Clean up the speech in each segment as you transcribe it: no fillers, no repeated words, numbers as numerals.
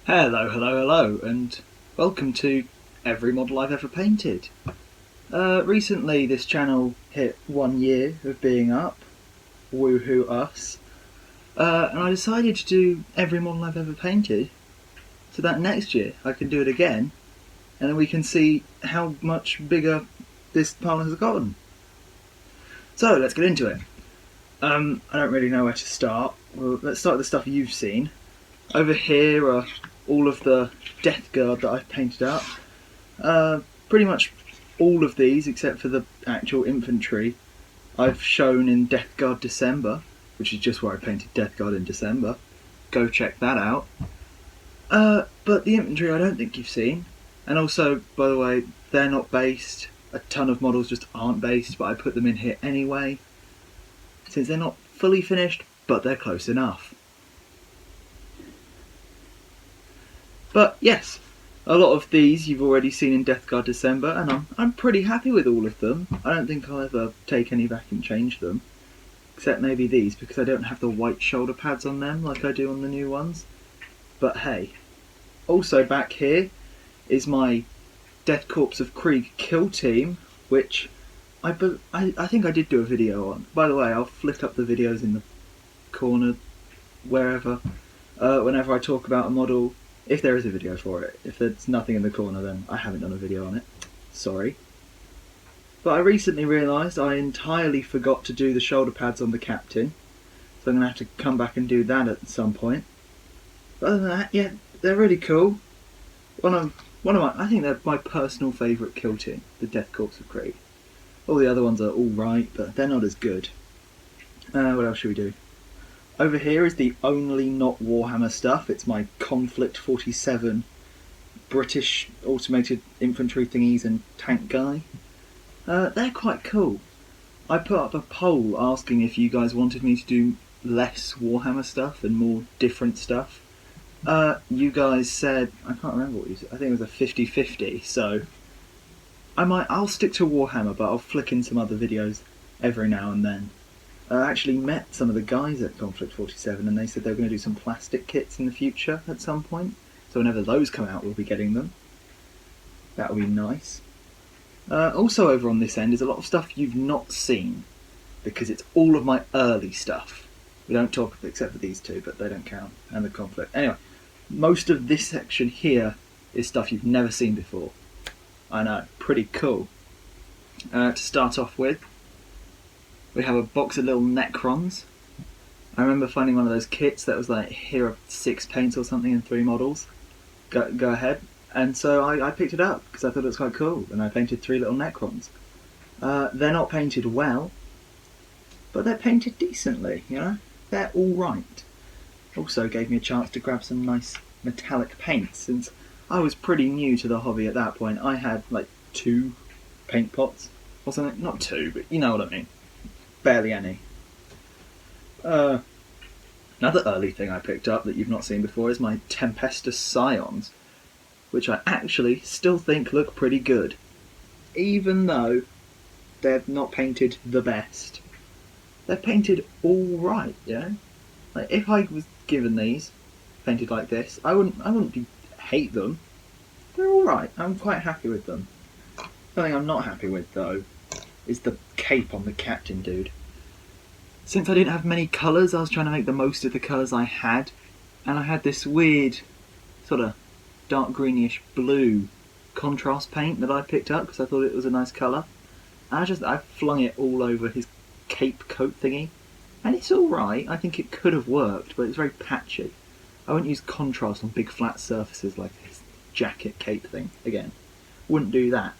Hello, hello, hello, and welcome to every model I've ever painted. Recently this channel hit 1 year of being up, woohoo us, and I decided to do every model I've ever painted, so that next year I can do it again, and then we can see how much bigger this pile has gotten. So let's get into it. I don't really know where to start. Well, let's start with the stuff you've seen. Over here are all of the Death Guard that I've painted up. Pretty much all of these, except for the actual infantry, I've shown in Death Guard December, which is just where I painted Death Guard in December. Go check that out. But the infantry I don't think you've seen. And also, by the way, they're not based. A ton of models just aren't based, but I put them in here anyway, since they're not fully finished, but they're close enough. But yes, a lot of these you've already seen in Death Guard December, and I'm pretty happy with all of them. I don't think I'll ever take any back and change them, except maybe these, because I don't have the white shoulder pads on them like I do on the new ones. But hey. Also back here is my Death Corps of Krieg kill team, which I think I did do a video on. By the way, I'll flick up the videos in the corner, wherever, whenever I talk about a model, if there is a video for it. If there's nothing in the corner, then I haven't done a video on it. Sorry. But I recently realised I entirely forgot to do the shoulder pads on the captain, so I'm going to have to come back and do that at some point. But other than that, yeah, they're really cool. I think they're my personal favourite kill team, the Death Corps of Krieg. All the other ones are alright, but they're not as good. What else should we do? Over here is the only not Warhammer stuff. It's my Conflict 47 British automated infantry thingies and tank guy. They're quite cool. I put up a poll asking if you guys wanted me to do less Warhammer stuff and more different stuff. You guys said, I can't remember what you said, I think it was a 50-50, so I'll stick to Warhammer, but I'll flick in some other videos every now and then. I actually met some of the guys at Conflict 47 and they said they were going to do some plastic kits in the future at some point, so whenever those come out we'll be getting them. That'll be nice. Also over on this end is a lot of stuff you've not seen, because it's all of my early stuff. We don't talk, except for these two, but they don't count, and the Conflict. Anyway, most of this section here is stuff you've never seen before. I know, pretty cool. To start off with, we have a box of little Necrons. I remember finding one of those kits that was like, here are 6 paints or something and 3 models. Go ahead. And so I picked it up because I thought it was quite cool, and I painted 3 little Necrons. They're not painted well, but they're painted decently, you know? They're alright. Also gave me a chance to grab some nice metallic paints, since I was pretty new to the hobby at that point. I had like 2 paint pots or something. Not 2, but you know what I mean. Barely any. Another early thing I picked up that you've not seen before is my Tempests Scions, which I actually still think look pretty good, even though they're not painted the best. They're painted alright, you know? Like, if I was given these painted like this, I wouldn't hate them. They're alright. I'm quite happy with them. Something I'm not happy with though is the cape on the captain dude. Since I didn't have many colours, I was trying to make the most of the colours I had, and I had this weird sort of dark greenish blue contrast paint that I picked up because I thought it was a nice colour. And I flung it all over his cape coat thingy, and it's alright. I think it could have worked, but it's very patchy. I wouldn't use contrast on big flat surfaces like this jacket cape thing again. Wouldn't do that.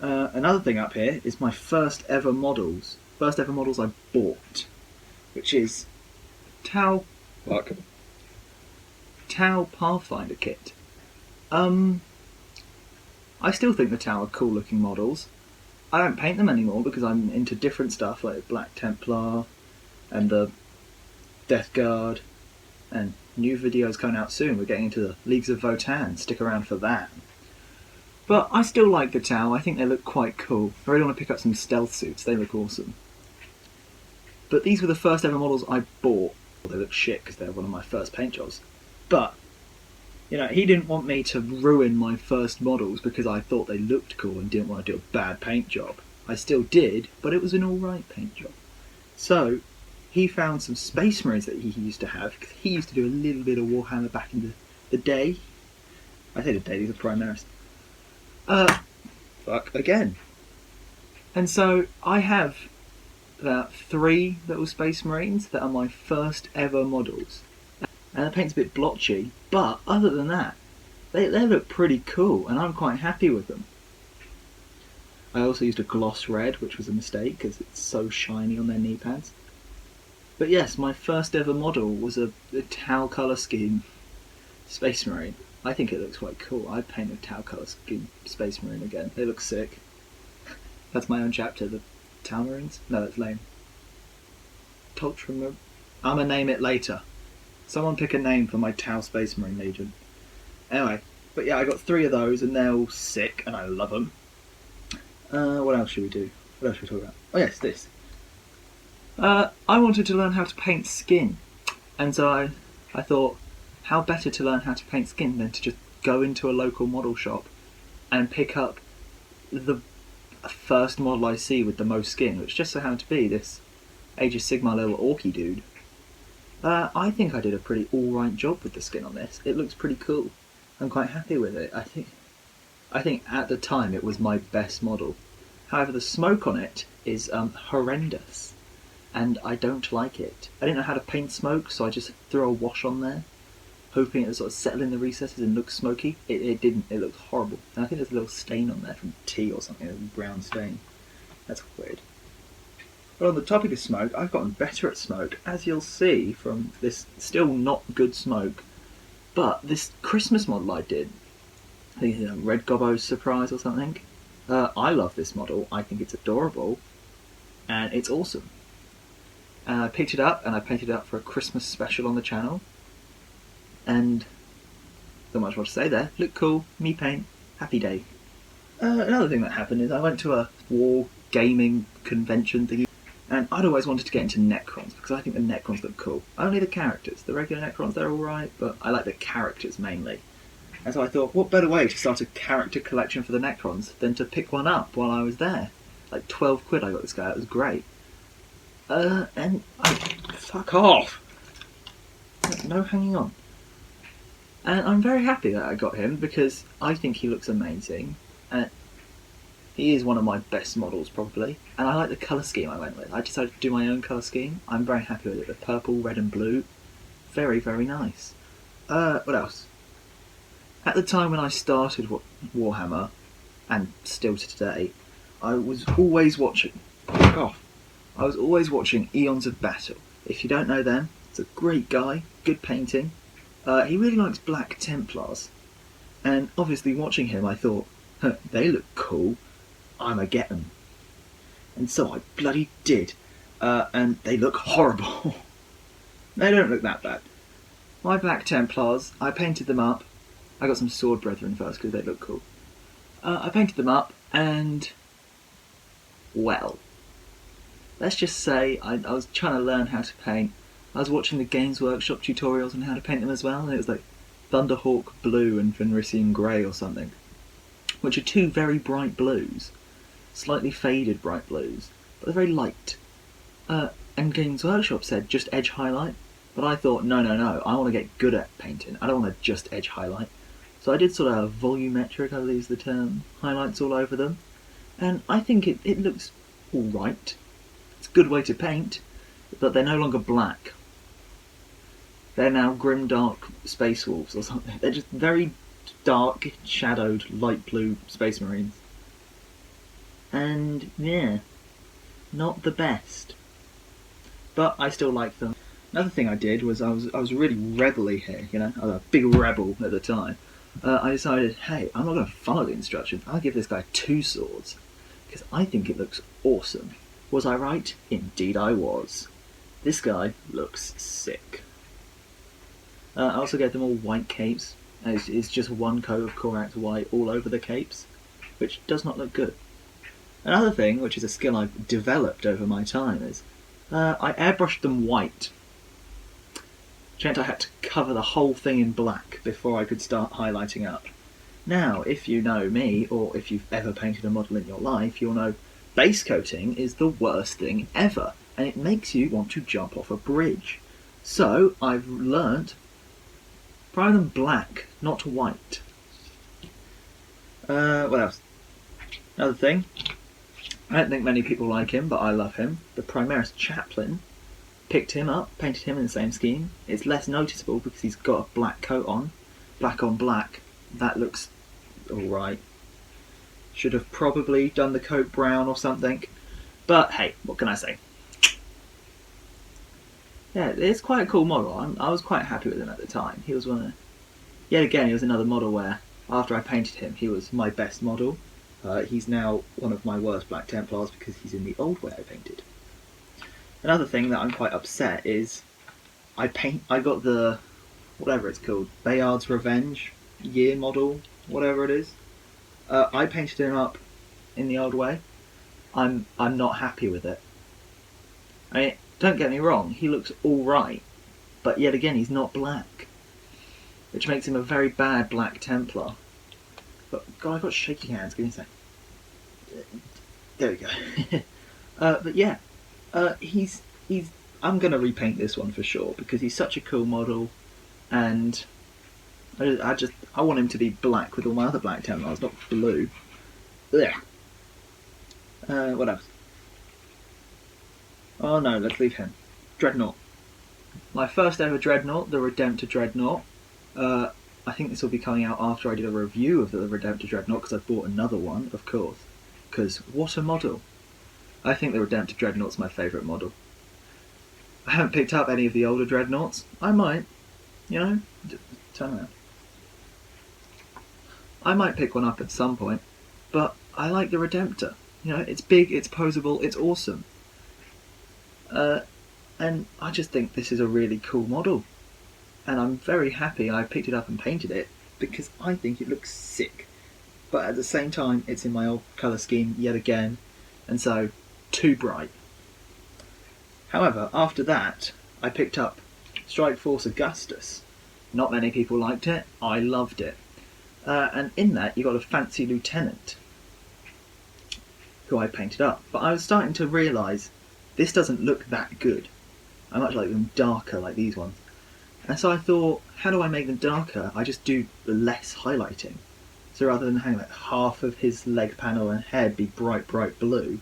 Another thing up here is my first ever models I bought, which is Tau Pathfinder kit. I still think the Tau are cool looking models. I don't paint them anymore because I'm into different stuff like Black Templar and the Death Guard, and new videos coming out soon. We're getting into the Leagues of Votan, stick around for that. But I still like the Tau, I think they look quite cool. I really want to pick up some stealth suits, they look awesome. But these were the first ever models I bought. They look shit because they're one of my first paint jobs. But You know, he didn't want me to ruin my first models because I thought they looked cool and didn't want to do a bad paint job. I still did, but it was an alright paint job. So, he found some Space Marines that he used to have, because he used to do a little bit of Warhammer back in the day. I say the day, he's a Primaris. Fuck again. And so, I have about 3 little Space Marines that are my first ever models. And the paint's a bit blotchy, but other than that, they look pretty cool, and I'm quite happy with them. I also used a gloss red, which was a mistake, because it's so shiny on their knee pads. But yes, my first ever model was a Tau colour scheme Space Marine. I think it looks quite cool. I'd paint a Tau colour scheme Space Marine again. They look sick. That's my own chapter, the Tau Marines? No, that's lame. I'm gonna name it later. Someone pick a name for my Tau Space Marine Legion. Anyway, but yeah, I got 3 of those, and they're all sick, and I love them. What else should we do? What else should we talk about? Oh yes, this. I wanted to learn how to paint skin, and so I thought, how better to learn how to paint skin than to just go into a local model shop and pick up the first model I see with the most skin, which just so happened to be this Age of Sigmar little orky dude. I think I did a pretty alright job with the skin on this. It looks pretty cool. I'm quite happy with it. I think at the time it was my best model. However, the smoke on it is horrendous, and I don't like it. I didn't know how to paint smoke, so I just threw a wash on there, hoping it would sort of settle in the recesses and look smoky. It didn't. It looked horrible. And I think there's a little stain on there from tea or something, a brown stain. That's weird. But on the topic of smoke, I've gotten better at smoke, as you'll see from this still not good smoke. But this Christmas model I did, I think it's a Red Gobo's Surprise or something. I love this model. I think it's adorable, and it's awesome. And I picked it up, and I painted it up for a Christmas special on the channel. And not much more to say there. Look cool, me paint, happy day. Another thing that happened is I went to a war gaming convention thingy, and I'd always wanted to get into Necrons, because I think the Necrons look cool. Only the characters. The regular Necrons, they're alright, but I like the characters mainly. And so I thought, what better way to start a character collection for the Necrons than to pick one up while I was there? Like 12 quid I got this guy, it was great. Fuck off! No hanging on. And I'm very happy that I got him, because I think he looks amazing. And he is one of my best models, probably. And I like the colour scheme I went with. I decided to do my own colour scheme. I'm very happy with it. The purple, red and blue. Very, very nice. What else? At the time when I started Warhammer, and still to today, I was always watching... Fuck off. I was always watching Eons of Battle. If you don't know them, it's a great guy, good painting. He really likes Black Templars. And obviously watching him I thought, they look cool, I'ma get them. And so I bloody did. And they look horrible. They don't look that bad. My Black Templars, I painted them up. I got some Sword Brethren first because they look cool. I painted them up and... well, let's just say I was trying to learn how to paint. I was watching the Games Workshop tutorials on how to paint them as well, and it was like Thunderhawk Blue and Fenrisian Grey or something, which are 2 very bright blues, slightly faded bright blues, but they're very light. And Games Workshop said just edge highlight, but I thought no, I want to get good at painting, I don't want to just edge highlight. So I did sort of volumetric, I use the term, highlights all over them, and I think it looks alright. It's a good way to paint, but they're no longer black. They're now grimdark Space Wolves or something. They're just very dark, shadowed, light blue Space Marines. And yeah, not the best. But I still like them. Another thing I did was I was really rebel-y here, you know. I was a big rebel at the time. I decided, hey, I'm not going to follow the instructions. I'll give this guy 2 swords because I think it looks awesome. Was I right? Indeed I was. This guy looks sick. I also gave them all white capes. It's just 1 coat of Corax white all over the capes, which does not look good. Another thing, which is a skill I've developed over my time, is I airbrushed them white. which meant I had to cover the whole thing in black before I could start highlighting up. Now, if you know me, or if you've ever painted a model in your life, you'll know base coating is the worst thing ever, and it makes you want to jump off a bridge. So, I've learnt, prime them black, not white. What else? Another thing, I don't think many people like him, but I love him. The Primaris Chaplain. Picked him up, painted him in the same scheme. It's less noticeable because he's got a black coat on. Black on black. That looks alright. Should have probably done the coat brown or something. But hey, what can I say? Yeah, it's quite a cool model. I was quite happy with him at the time. He was one of... Yet again, he was another model where, after I painted him, he was my best model. He's now one of my worst Black Templars because he's in the old way I painted. Another thing that I'm quite upset is I got the, whatever it's called, Bayard's Revenge year model, whatever it is. I painted him up in the old way. I'm not happy with it. I mean, don't get me wrong, he looks alright, but yet again he's not black, which makes him a very bad Black Templar. But God, I've got shaky hands. Give me a sec. There we go. But yeah. He's. I'm gonna repaint this one for sure because he's such a cool model, and I want him to be black with all my other Black Templars, not blue. Yeah. What else? Oh no, let's leave him. Dreadnought. My first ever Dreadnought, the Redemptor Dreadnought. I think this will be coming out after I did a review of the Redemptor Dreadnought because I bought another one, of course. Because what a model! I think the Redemptor Dreadnought's my favourite model. I haven't picked up any of the older Dreadnoughts. I might, you know, turn around. I might pick one up at some point, but I like the Redemptor. You know, it's big, it's posable, it's awesome. And I just think this is a really cool model. And I'm very happy I picked it up and painted it because I think it looks sick. But at the same time, it's in my old colour scheme yet again, and so too bright. However, after that, I picked up Strike Force Augustus. Not many people liked it. I loved it. And in that, you got a fancy lieutenant who I painted up. But I was starting to realise this doesn't look that good. I much like them darker, like these ones. And so I thought, how do I make them darker? I just do less highlighting. So rather than having like half of his leg panel and head be bright blue,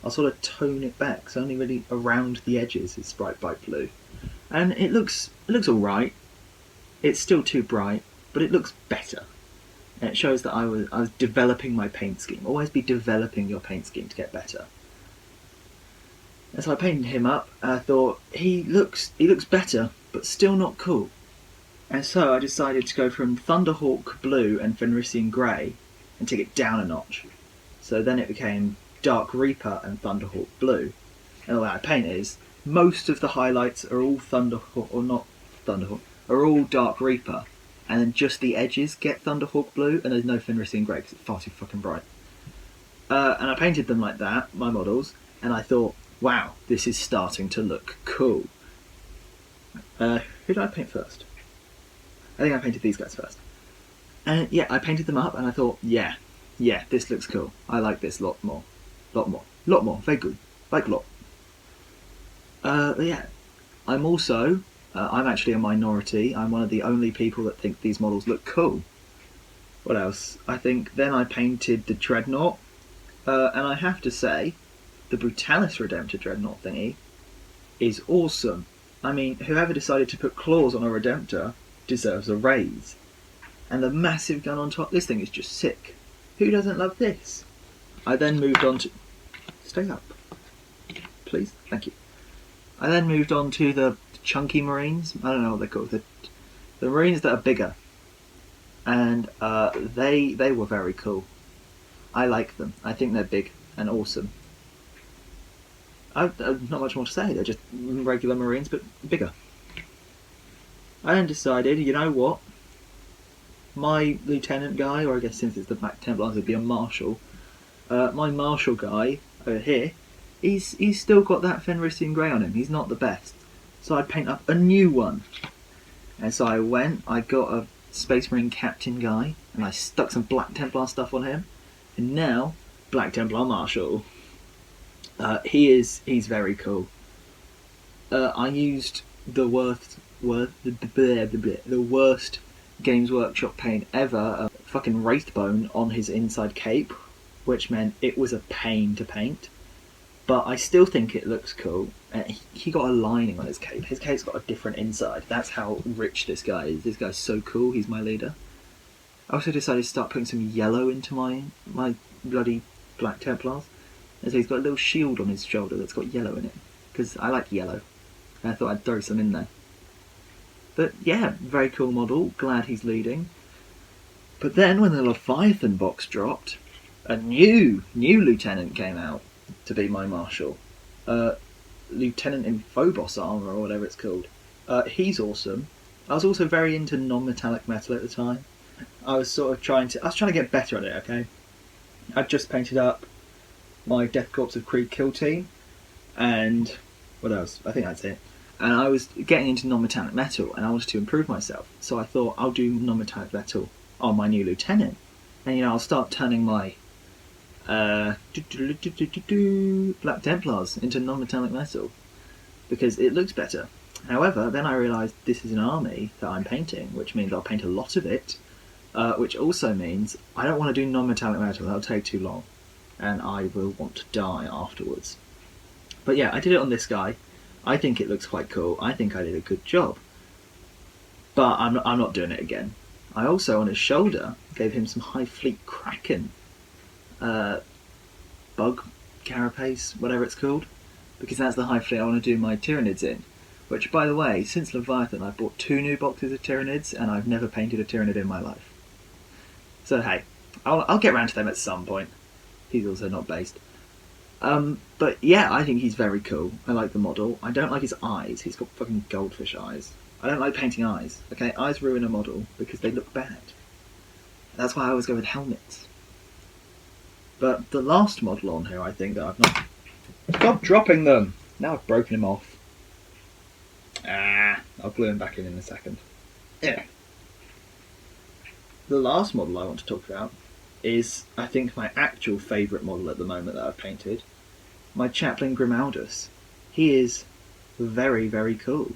I'll sort of tone it back. So only really around the edges it's bright blue. And it looks alright. It's still too bright, but it looks better. And it shows that I was developing my paint scheme. Always be developing your paint scheme to get better. And so I painted him up and I thought he looks better, but still not cool. And so I decided to go from Thunderhawk Blue and Fenrisian Grey and take it down a notch. So then it became Dark Reaper and Thunderhawk Blue. And the way I paint is, most of the highlights are all Thunderhawk, or not Thunderhawk, are all Dark Reaper. And then just the edges get Thunderhawk Blue, and there's no Fenrisian Grey because it's far too fucking bright. And I painted them like that, my models, and I thought, wow, this is starting to look cool. Who did I paint first? I think I painted these guys first. And yeah, I painted them up and I thought, yeah, this looks cool. I like this lot more. Very good. Like a lot. But yeah, I'm also, I'm actually a minority. I'm one of the only people that think these models look cool. What else? I think then I painted the Dreadnought. And I have to say, the Brutalis Redemptor Dreadnought thingy is awesome. I mean, whoever decided to put claws on a Redemptor deserves a raise. And the massive gun on top, this thing is just sick. Who doesn't love this? I then moved on to... Stay up. Please? Thank you. I then moved on to the chunky Marines. I don't know what they're called. The Marines that are bigger. And they were very cool. I like them. I think they're big and awesome. I've not much more to say. They're just regular Marines, but bigger. I then decided, you know what? My lieutenant guy, or I guess since it's the Black Templars, it'd be a marshal. My marshal guy over here, he's still got that Fenrisian Grey on him. He's not the best. So I'd paint up a new one. And so I got a Space Marine Captain guy, and I stuck some Black Templar stuff on him, and now Black Templar Marshal. He's very cool. I used the worst Games Workshop paint ever, fucking Wraithbone on his inside cape, which meant it was a pain to paint. But I still think it looks cool. He got a lining on his cape. His cape's got a different inside. That's how rich this guy is. This guy's so cool. He's my leader. I also decided to start putting some yellow into my bloody Black Templars. And so he's got a little shield on his shoulder that's got yellow in it. Because I like yellow. And I thought I'd throw some in there. But yeah, very cool model. Glad he's leading. But then when the Leviathan box dropped, a new lieutenant came out to be my marshal. Lieutenant in Phobos armor, or whatever it's called. He's awesome. I was also very into non-metallic metal at the time. I was trying to get better at it, okay? I'd just painted up my Death Corps of Krieg kill team, and what else? I think that's it. And I was getting into non-metallic metal, and I wanted to improve myself. So I thought, I'll do non-metallic metal on my new lieutenant. And I'll start turning my Black Templars into non-metallic metal, because it looks better. However, then I realised this is an army that I'm painting, which means I'll paint a lot of it, which also means I don't want to do non-metallic metal. That'll take too long, and I will want to die afterwards. But yeah, I did it on this guy. I think it looks quite cool. I think I did a good job. But I'm not doing it again. I also, on his shoulder, gave him some High Fleet Kraken bug carapace, whatever it's called, because that's the High Fleet I want to do my Tyranids in. Which, by the way, since Leviathan, I've bought 2 new boxes of Tyranids, and I've never painted a Tyranid in my life. So hey, I'll get around to them at some point. He's also not based. But yeah, I think he's very cool. I like the model. I don't like his eyes. He's got fucking goldfish eyes. I don't like painting eyes. Okay, eyes ruin a model because they look bad. That's why I always go with helmets. But the last model on here, I think, that I've not... Stop dropping them! Now I've broken him off. I'll glue him back in a second. Yeah. The last model I want to talk about is, I think, my actual favourite model at the moment that I've painted. My Chaplain Grimaldus. He is very, very cool.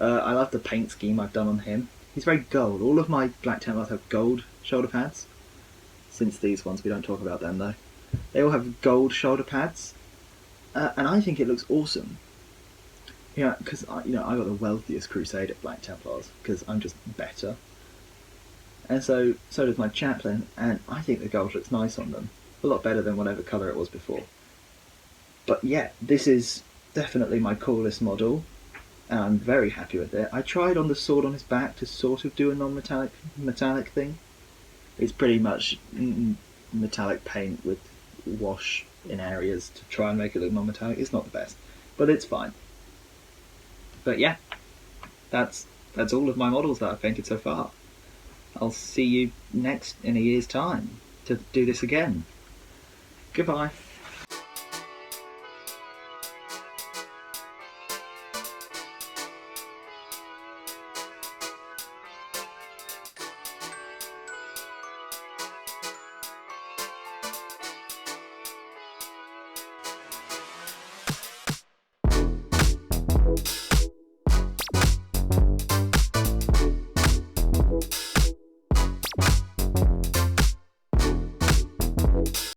I love the paint scheme I've done on him. He's very gold. All of my Black Templars have gold shoulder pads. Since these ones, we don't talk about them though. They all have gold shoulder pads. And I think it looks awesome. Yeah, because I got the wealthiest Crusader Black Templars, because I'm just better. And so does my Chaplain, and I think the gold looks nice on them. A lot better than whatever colour it was before. But yeah, this is definitely my coolest model, and I'm very happy with it. I tried on the sword on his back to sort of do a non-metallic thing. It's pretty much metallic paint with wash in areas to try and make it look non-metallic. It's not the best, but it's fine. But yeah, that's all of my models that I've painted so far. I'll see you next in a year's time to do this again. Goodbye.